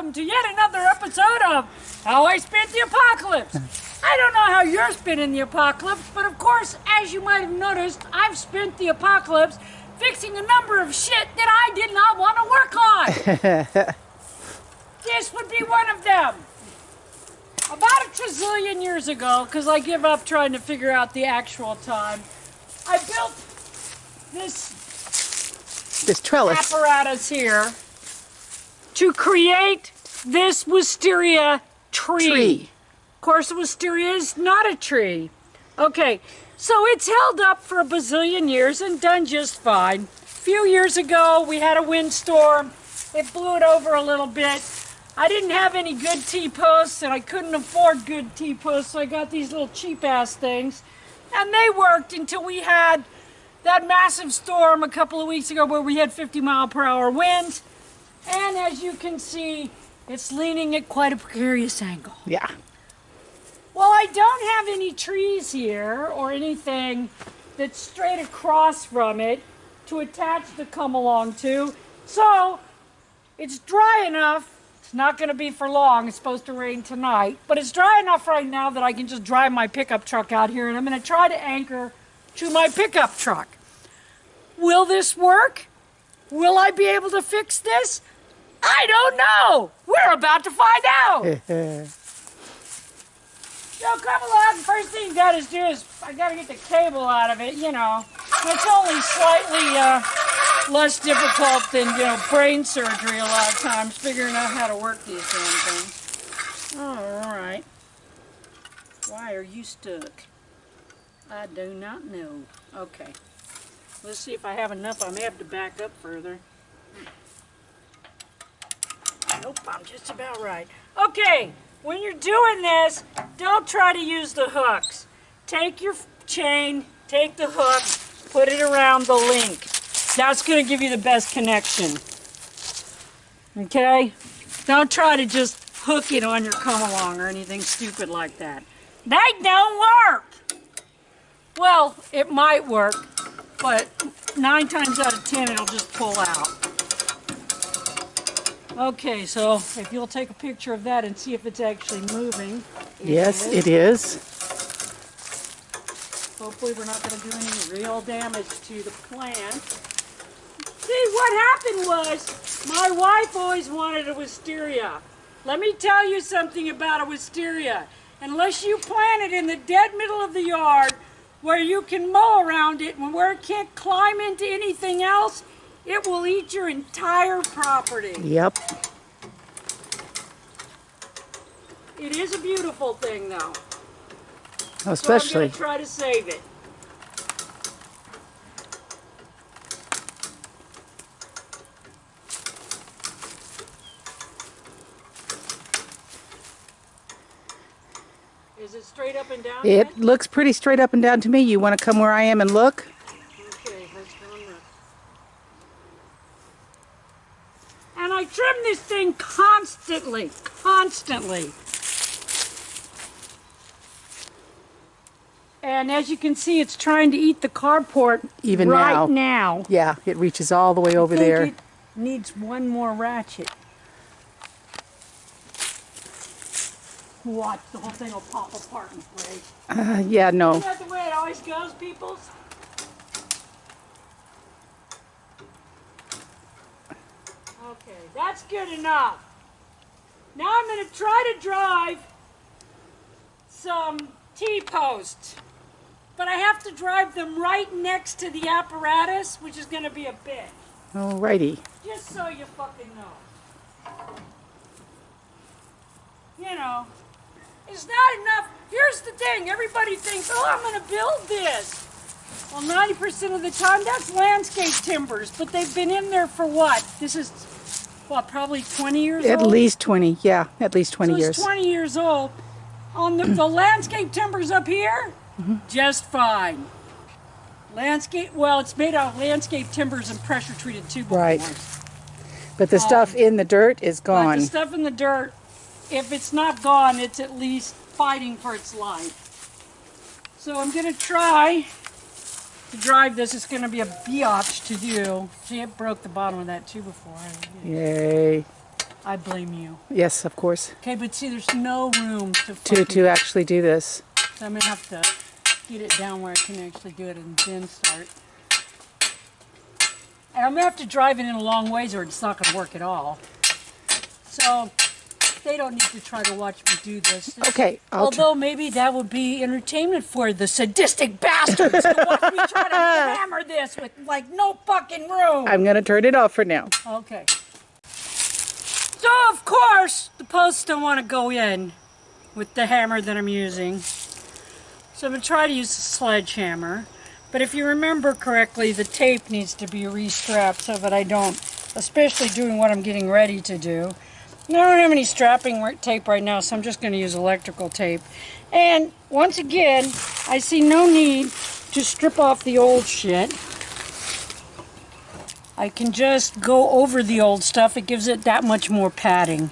welcome to yet another episode of How I Spent the Apocalypse. I don't know how you're spending the apocalypse, but of course, as you might have noticed, I've spent the apocalypse fixing a number of shit that I did not want to work on. This would be one of them. About a trillion years ago, because I give up trying to figure out the actual time, I built this trellis apparatus here to create this wisteria tree. Of course, wisteria is not a tree. Okay, so it's held up for a bazillion years and done just fine. A few years ago, we had a windstorm. It blew it over a little bit. I didn't have any good T-posts, and I couldn't afford good T-posts, so I got these little cheap-ass things. And they worked until we had that massive storm a couple of weeks ago where we had 50-mile-per-hour winds. And as you can see, it's leaning at quite a precarious angle. Yeah. Well, I don't have any trees here or anything that's straight across from it to attach the come along to. So it's dry enough. It's not going to be for long. It's supposed to rain tonight. But it's dry enough right now that I can just drive my pickup truck out here, and I'm going to try to anchor to my pickup truck. Will this work? Will I be able to fix this? I don't know. We're about to find out. So come along. First thing you got to do is I got to get the cable out of it. You know, it's only slightly less difficult than brain surgery a lot of times, figuring out how to work these damn things. All right. Why are you stuck? I do not know. Okay. Let's see if I have enough. I may have to back up further. Nope, I'm just about right. Okay, when you're doing this, don't try to use the hooks. Take your chain, take the hook, put it around the link. That's going to give you the best connection. Okay? Don't try to just hook it on your come-along or anything stupid like that. That don't work! Well, it might work, but 9 times out of 10 it'll just pull out. Okay, so if you'll take a picture of that and see if it's actually moving. Yes, it is. Hopefully we're not going to do any real damage to the plant. See, what happened was my wife always wanted a wisteria. Let me tell you something about a wisteria. Unless you plant it in the dead middle of the yard where you can mow around it and where it can't climb into anything else, it will eat your entire property. Yep. It is a beautiful thing, though. Especially. So I'm going to try to save it. Is it straight up and down? It looks pretty straight up and down to me. You want to come where I am and look? Okay, let's go and look. And I trim this thing constantly. And as you can see, it's trying to eat the carport Even right now. Yeah, it reaches all the way over there. It needs one more ratchet. Watch, the whole thing will pop apart and break. Yeah, no. Isn't that the way it always goes, peoples? Okay, that's good enough. Now I'm going to try to drive some T-posts. But I have to drive them right next to the apparatus, which is going to be a bitch. Alrighty. Just so you fucking know. You know, it's not enough. Here's the thing. Everybody thinks, oh, I'm going to build this. Well, 90% of the time, that's landscape timbers. But they've been in there for what? This is, what, probably 20 years old? At least 20, yeah. At least 20 years. So it's 20 years old. On the landscape timbers up here, just fine. Landscape, well, it's made out of landscape timbers and pressure-treated tubular Right. boards. But the stuff in the dirt is But gone. the stuff in the dirt, if it's not gone, it's at least fighting for its life. So I'm going to try to drive this. It's going to be a biatch to do. See, it broke the bottom of that too before. Yay. I blame you. Yes, of course. Okay, but see, there's no room To actually do this. So I'm going to have to get it down where I can actually do it and then start. And I'm going to have to drive it in a long ways or it's not going to work at all. So they don't need to try to watch me do this. Okay. Although maybe that would be entertainment for the sadistic bastards to watch me try to hammer this with like no fucking room. I'm going to turn it off for now. Okay. So of course the posts don't want to go in with the hammer that I'm using. So I'm going to try to use a sledgehammer. But if you remember correctly, the tape needs to be restrapped so that I don't, especially doing what I'm getting ready to do. I don't have any strapping tape right now, so I'm just going to use electrical tape. And once again, I see no need to strip off the old shit. I can just go over the old stuff. It gives it that much more padding.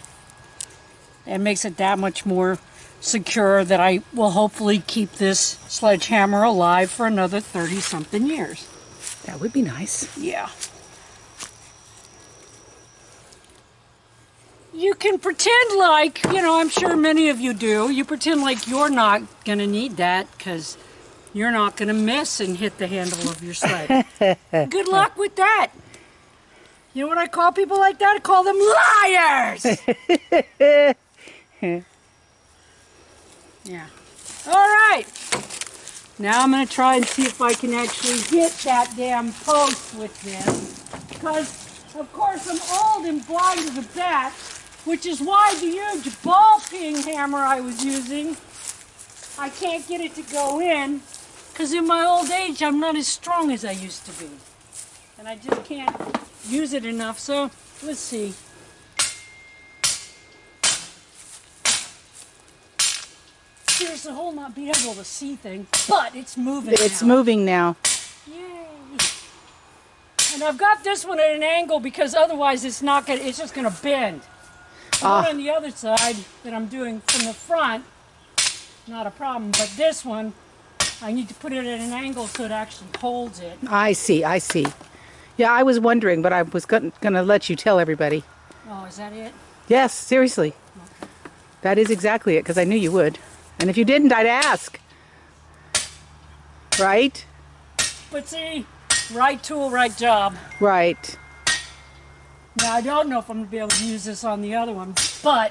It makes it that much more secure that I will hopefully keep this sledgehammer alive for another 30-something years. That would be nice. Yeah. You can pretend like, you know, I'm sure many of you do, you pretend like you're not going to need that because you're not going to miss and hit the handle of your sled. Good luck with that. You know what I call people like that? I call them liars! Yeah. All right. Now I'm going to try and see if I can actually hit that damn post with this. Because, of course, I'm old and blind as a bat, which is why the huge ball peen hammer I was using, I can't get it to go in. Because in my old age, I'm not as strong as I used to be. And I just can't use it enough. So, let's see. There's the whole not being able to see thing, but it's moving now. It's moving now. Yay! And I've got this one at an angle because otherwise it's not gonna. It's just gonna bend. The one on the other side that I'm doing from the front, not a problem. But this one, I need to put it at an angle so it actually holds it. I see. I see. Yeah, I was wondering, but I was gonna let you tell everybody. Oh, is that it? Yes, seriously. Okay. That is exactly it, because I knew you would. And if you didn't, I'd ask. Right? But see, right tool, right job. Right. Now, I don't know if I'm going to be able to use this on the other one, but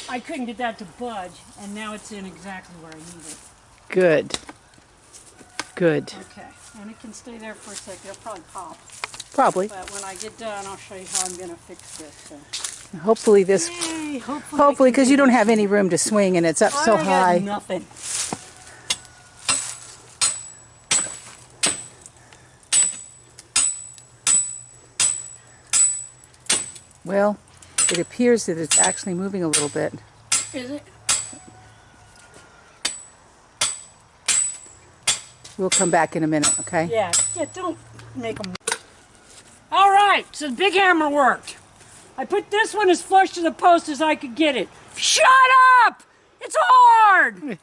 I couldn't get that to budge, and now it's in exactly where I need it. Good. Good. Okay, and it can stay there for a second. It'll probably pop. Probably. But when I get done, I'll show you how I'm going to fix this. So. Hopefully this... Yay, hopefully, because you don't have any room to swing and it's up so high. I got nothing. Well, it appears that it's actually moving a little bit. Is it? We'll come back in a minute, okay? Yeah, don't make them. All right, so the big hammer worked. I put this one as flush to the post as I could get it. Shut up! It's hard!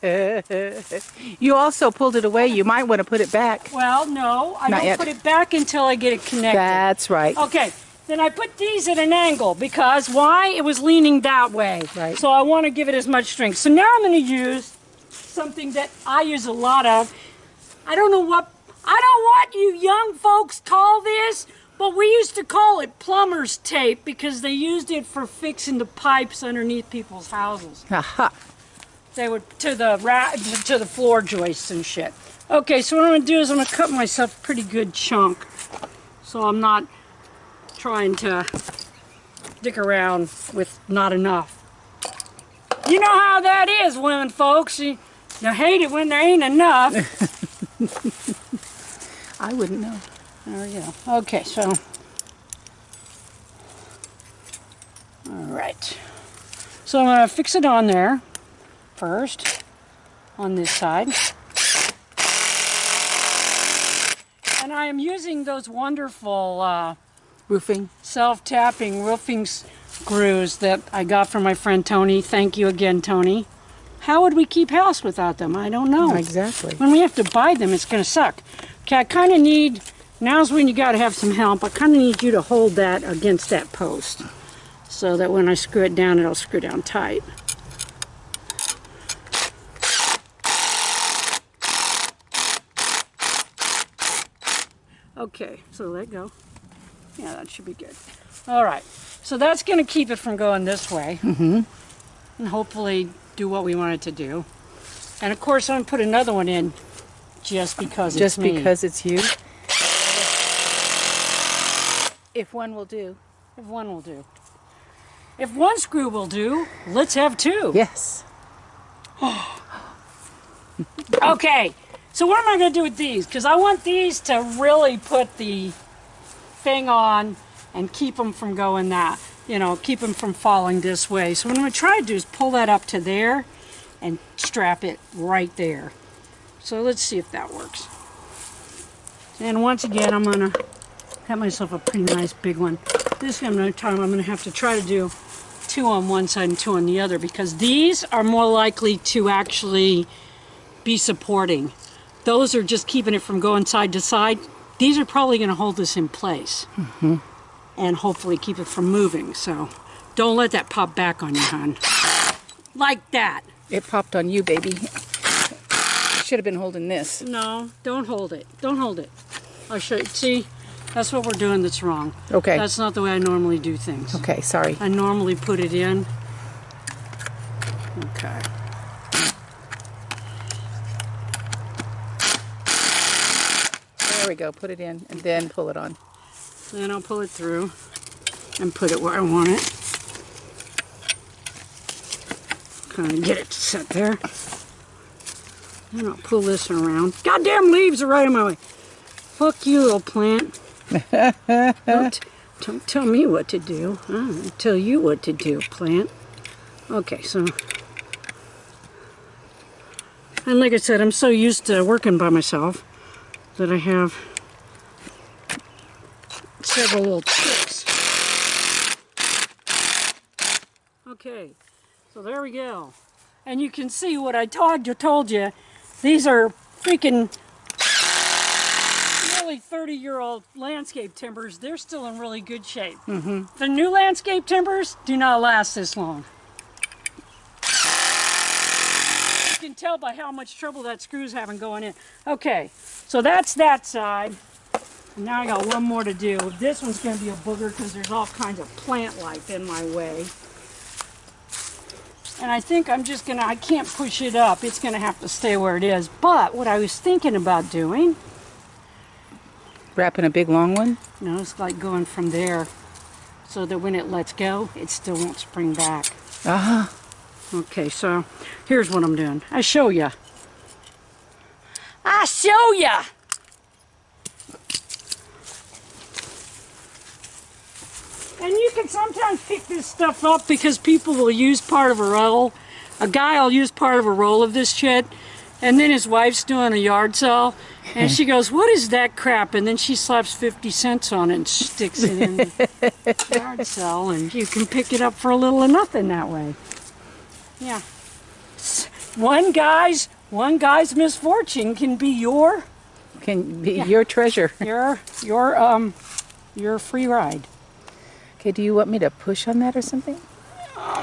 You also pulled it away. You might want to put it back. Well, no, I don't put it back until I get it connected. That's right. Okay, then I put these at an angle because why? It was leaning that way. Right. So I want to give it as much strength. So now I'm going to use something that I use a lot of. I don't know what you young folks call this, but we used to call it plumber's tape because they used it for fixing the pipes underneath people's houses. Aha. They would to the floor joists and shit. Okay, so what I'm gonna do is I'm gonna cut myself a pretty good chunk, so I'm not trying to dick around with not enough. You know how that is, women folks. You hate it when there ain't enough. I wouldn't know. There we go. Okay, so, all right. So I'm going to fix it on there first, on this side. And I am using those wonderful self-tapping roofing screws that I got from my friend Tony. Thank you again, Tony. How would we keep house without them? I don't know. Exactly. When we have to buy them, it's going to suck. Okay, I kind of need... Now's when you got to have some help. I kind of need you to hold that against that post. so that when I screw it down, it'll screw down tight. Okay, so let go. Yeah, that should be good. All right, so that's going to keep it from going this way. And hopefully do what we want it to do. And of course, I'm going to put another one in just because it's me. Just because it's you? If one will do. If one will do. If one screw will do, let's have two. Yes. Okay, so what am I going to do with these? Because I want these to really put the thing on and keep them from going that, you know, keep them from falling this way. So what I'm going to try to do is pull that up to there and strap it right there. So let's see if that works. And once again, I'm going to have myself a pretty nice big one. This time I'm going to have to try to do 2 on one side and 2 on the other, because these are more likely to actually be supporting. Those are just keeping it from going side to side. These are probably going to hold this in place and hopefully keep it from moving. So don't let that pop back on you, hon. Like that. It popped on you, baby. Should have been holding this. No, don't hold it. Don't hold it. I'll show you. See, that's what we're doing that's wrong. Okay. That's not the way I normally do things. Okay, sorry. I normally put it in. Okay. There we go. Put it in and then pull it on. Then I'll pull it through and put it where I want it. Kind of get it set there. And I'll pull this around. Goddamn leaves are right in my way. Fuck you, little plant. Don't tell me what to do. I'll tell you what to do, plant. Okay, so... And like I said, I'm so used to working by myself that I have several little tricks. Okay, so there we go. And you can see what I told you. These are freaking nearly 30-year-old landscape timbers. They're still in really good shape. The new landscape timbers do not last this long. You can tell by how much trouble that screw's having going in. Okay, so that's that side. And now I got one more to do. This one's going to be a booger because there's all kinds of plant life in my way. And I think I'm just going to, I can't push it up. It's going to have to stay where it is. But what I was thinking about doing... Wrapping a big long one? No, it's like going from there so that when it lets go, it still won't spring back. Okay, so here's what I'm doing. I show ya. And you can sometimes pick this stuff up because people will use part of a roll. A guy will use part of a roll of this shit, and then his wife's doing a yard sale, and she goes, "What is that crap?" And then she slaps 50 cents on it and sticks it in the yard sale, and you can pick it up for a little or nothing that way. Yeah. One guy's misfortune can be your your treasure. your free ride. Okay, do you want me to push on that or something?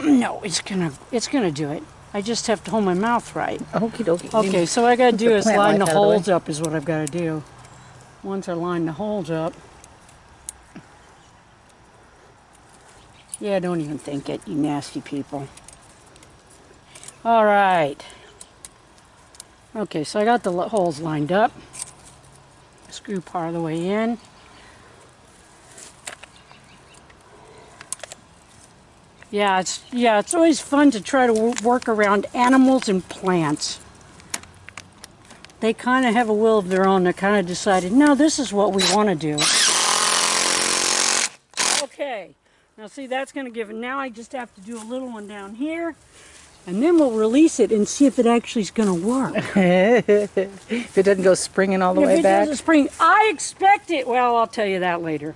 No, it's gonna do it. I just have to hold my mouth right. Okie dokie. Okay, so what I gotta do is line the life out of the holes way. up is what I've gotta do. Once I line the holes up. Yeah, don't even think it, you nasty people. All right. Okay, so I got the holes lined up. Screw part of the way in. Yeah, it's always fun to try to work around animals and plants. They kind of have a will of their own. They kind of decided, no, this is what we want to do. Okay, now see, that's going to give it. Now I just have to do a little one down here, and then we'll release it and see if it actually is going to work. If it doesn't go springing all the way back. If it doesn't spring, I expect it. Well, I'll tell you that later.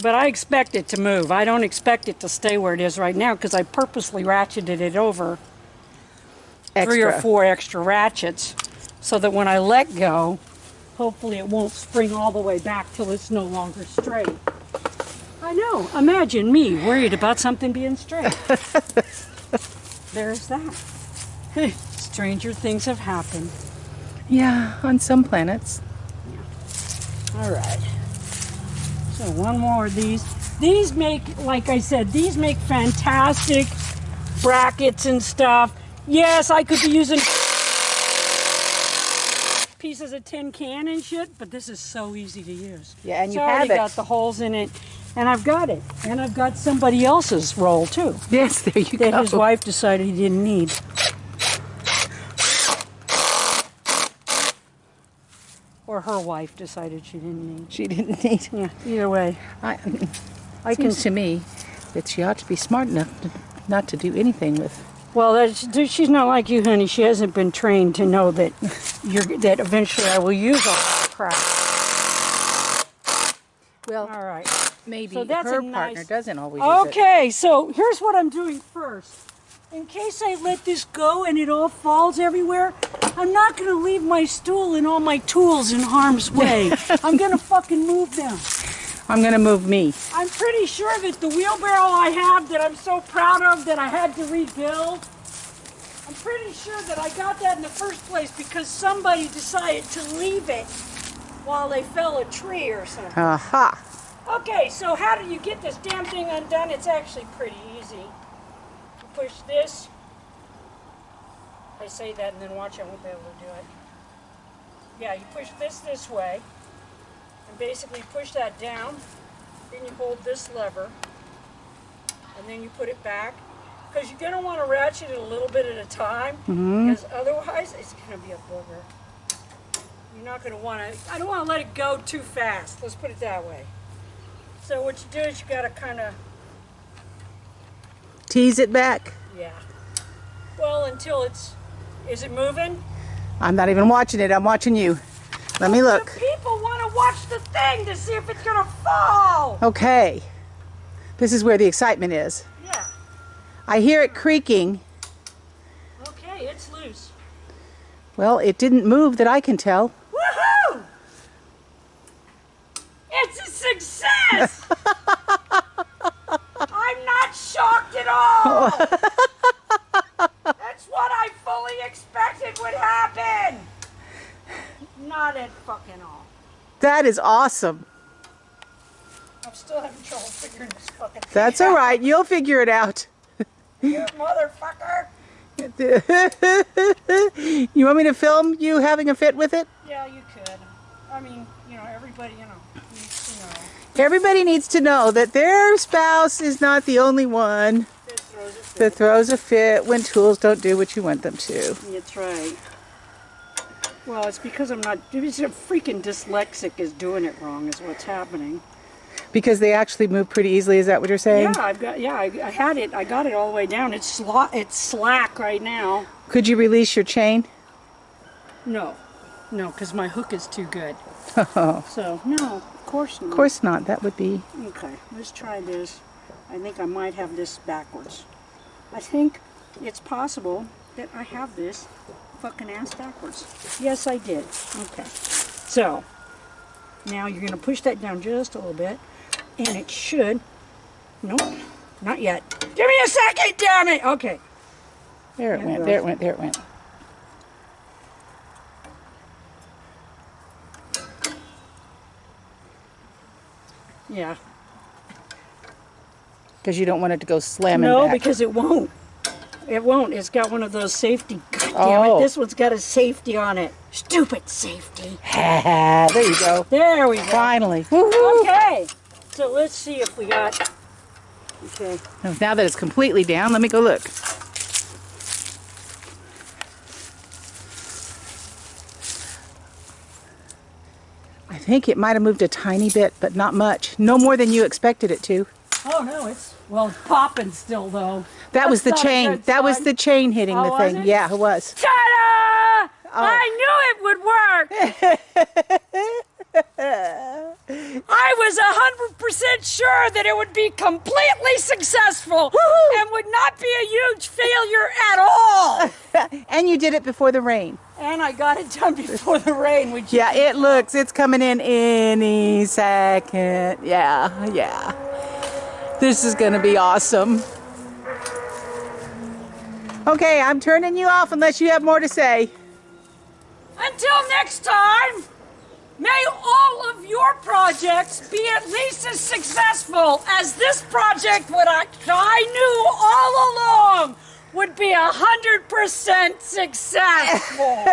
But I expect it to move. I don't expect it to stay where it is right now because I purposely ratcheted it over 3 or 4 extra ratchets so that when I let go, hopefully it won't spring all the way back till it's no longer straight. I know. Imagine me worried about something being straight. There's that. Stranger things have happened. Yeah, on some planets. All right. So one more of these. These make, like I said, these make fantastic brackets and stuff. Yes, I could be using pieces of tin can and shit, but this is so easy to use. Yeah, and you it's have already it. got the holes in it, and I've got it. And I've got somebody else's roll too. Yes, there you That go. his wife decided he didn't need. Or her wife decided she didn't need. She didn't need. Yeah, either way. I I seems can. to me that she ought to be smart enough not to do anything with. Well, she's not like you, honey. She hasn't been trained to know that that eventually I will use all that crap. Well, All right. maybe So that's her a nice- partner doesn't always use it. Okay, so here's what I'm doing first. In case I let this go and it all falls everywhere, I'm not going to leave my stool and all my tools in harm's way. I'm going to fucking move them. I'm going to move me. I'm pretty sure that the wheelbarrow I have that I'm so proud of that I had to rebuild, I'm pretty sure that I got that in the first place because somebody decided to leave it while they fell a tree or something. Aha. Okay, so how do you get this damn thing undone? It's actually pretty easy. You push this. I say that and then watch, I won't be able to do it. Yeah, you push this way. And basically push that down. Then you hold this lever. And then you put it back. Because you're going to want to ratchet it a little bit at a time. Because otherwise it's going to be a booger. You're not going to want to, I don't want to let it go too fast. Let's put it that way. So what you do is you got to kind of, Tease it back. yeah. Well, until it's, is it moving? I'm not even watching it. I'm watching you. Let me look. The people want to watch the thing to see if it's going to fall. Okay. This is where the excitement is. Yeah. I hear it creaking. Okay, it's loose. Well, it didn't move that I can tell. Woohoo! It's a success! I'm not shocked at all! That's what I fully expected would happen! Not at fucking all. That is awesome. I'm still having trouble figuring this fucking thing That's out. all right. You'll figure it out. You motherfucker! You want me to film you having a fit with it? Yeah, you could. I mean, you know, everybody, needs to know. Everybody needs to know that their spouse is not the only one That throws it that fit. throws a fit when tools don't do what you want them to. That's right. Well, it's because I'm not. It's a freaking dyslexic is doing it wrong. Is what's happening. Because they actually move pretty easily. Is that what you're saying? Yeah, I've got. Yeah, I had it. I got it all the way down. It's slack right now. Could you release your chain? No, because my hook is too good. Oh, So no, of course not. of course not. That would be. Okay, let's try this. I think I might have this backwards. I think it's possible that I have this fucking ass backwards. Yes, I did. Okay. So now you're gonna push that down just a little bit, and it should. Nope, not yet. Give me a second, damn it. Okay. There it There it went. goes. There it went. There it went. Yeah. Because you don't want it to go slamming No, back. because it won't. It won't. It's got one of those safety. God damn Oh. it! This one's got a safety on it. Stupid safety. there you go. There we go. Finally. Woohoo. Okay. So let's see if we got. Okay. Now that it's completely down, let me go look. I think it might have moved a tiny bit, but not much. No more than you expected it to. Oh no, it's popping still though. That was the That's not a chain. good That was sign. the chain hitting Oh, the was thing. it? Yeah, it was. Ta-da! Oh. I knew it would work. I was 100% sure that it would be completely successful Woohoo! and would not be a huge failure at all. And you did it before the rain. And I got it done before the rain, which Yeah, it's coming in any second. Yeah, yeah. This is going to be awesome. Okay, I'm turning you off unless you have more to say. Until next time, may all of your projects be at least as successful as this project, what I knew all along would be 100% successful.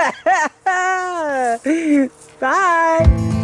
Bye.